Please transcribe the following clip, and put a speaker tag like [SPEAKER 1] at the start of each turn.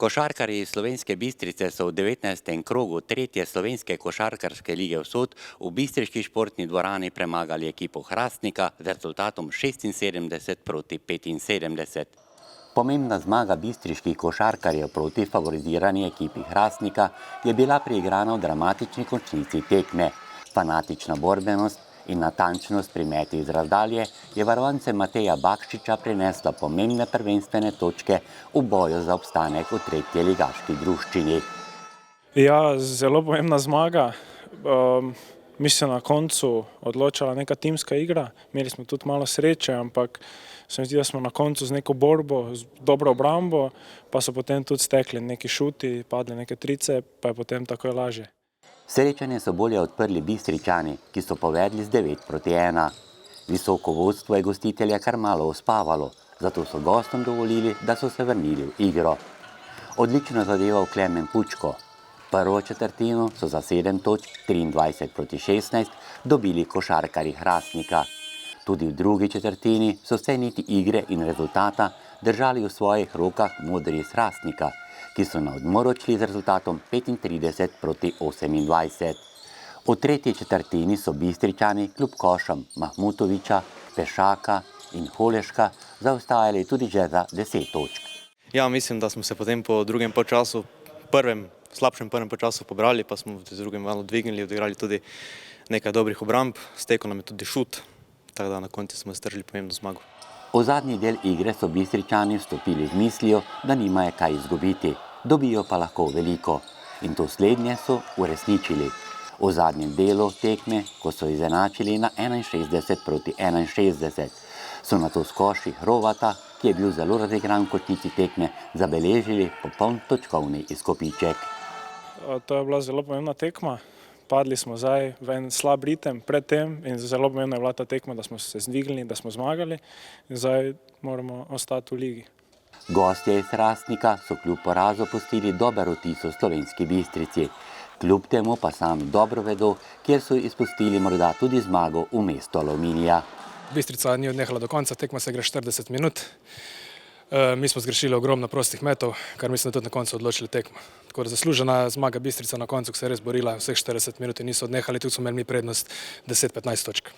[SPEAKER 1] Košarkarji iz Slovenske Bistrice so v 19. krogu tretje slovenske košarkarske lige Vzhod v bistriški športni dvorani premagali ekipo Hrastnika z rezultatom 76:75. Pomembna zmaga bistriških košarkarjev proti favorizirani ekipi Hrastnika je bila priigrana v dramatični končnici tekme. Fanatična borbenost in natančnost pri metih z razdalje je varovance Mateja Bakšiča prinesla pomembne prvenstvene točke v boju za obstanek v tretje ligaški druščini.
[SPEAKER 2] Ja, zelo pomembna zmaga. Mislim, na koncu odločala neka timska igra. Imeli smo tudi malo sreče, ampak se mi zdi, da smo na koncu z neko borbo, z dobro obrambo, pa so potem tudi stekli neki šuti, padli neke trice, pa je potem takoj lažje.
[SPEAKER 1] Srečanje so bolje odprli Bistričani, ki so povedli z 9:1. Visoko vodstvo je gostitelja kar malo uspavalo, zato so gostom dovolili, da so se vrnili v igro. Odlično zadeval Klemen Pučko. Prvo četrtino so za 7 točk 23:16 dobili košarkarji Hrastnika. Tudi v drugi četrtini so vse niti igre in rezultata držali v svojih rokah modri iz Hrastnika, ki so na odmor odšli z rezultatom 35:28. V tretji četrtini so Bistričani kljub košam Mahmutoviča, Pešaka in Holeška zaostajali tudi že za 10 točk.
[SPEAKER 3] Ja, mislim, da smo se potem po drugem polčasu, slabšem prvem polčasu pobrali, pa smo v drugem malo dvignili, odigrali tudi nekaj dobrih obramb, stekel nam je tudi šut, tako da na koncu smo stržili pomembno zmago.
[SPEAKER 1] V zadnji del igre so Bistričani vstopili z mislijo, da nimajo kaj izgubiti, dobijo pa lahko veliko. In to slednje so uresničili. V zadnjem delu tekme, ko so izenačili na 61:61, so nato s koši Hrovata, ki je bil zelo razigran v končnici tekme, zabeležili popoln točkovni izkupiček.
[SPEAKER 2] To je bila zelo pomembna tekma. Padli smo zdaj v en slab ritem pred tem in zelo pomembna je bila ta tekma, da smo se zdvignili, da smo zmagali in zdaj moramo ostati v ligi.
[SPEAKER 1] Gostje iz Hrastnika so kljub porazu pustili dober vtis v Slovenski Bistrici. Kljub temu pa sami dobro vedo, kjer so izpustili morda tudi zmago v mestu Aluminija.
[SPEAKER 4] Bistrica ni odnehala do konca, tekma se igra 40 minut. Mi smo zgrešili ogromno prostih metov, kar mislim, da tudi na koncu odločili tekmo. Tako da zaslužena zmaga Bistrica na koncu, ko se je res borila vseh 40 minut in niso odnehali, tudi smo imeli mi prednost 10-15 točk.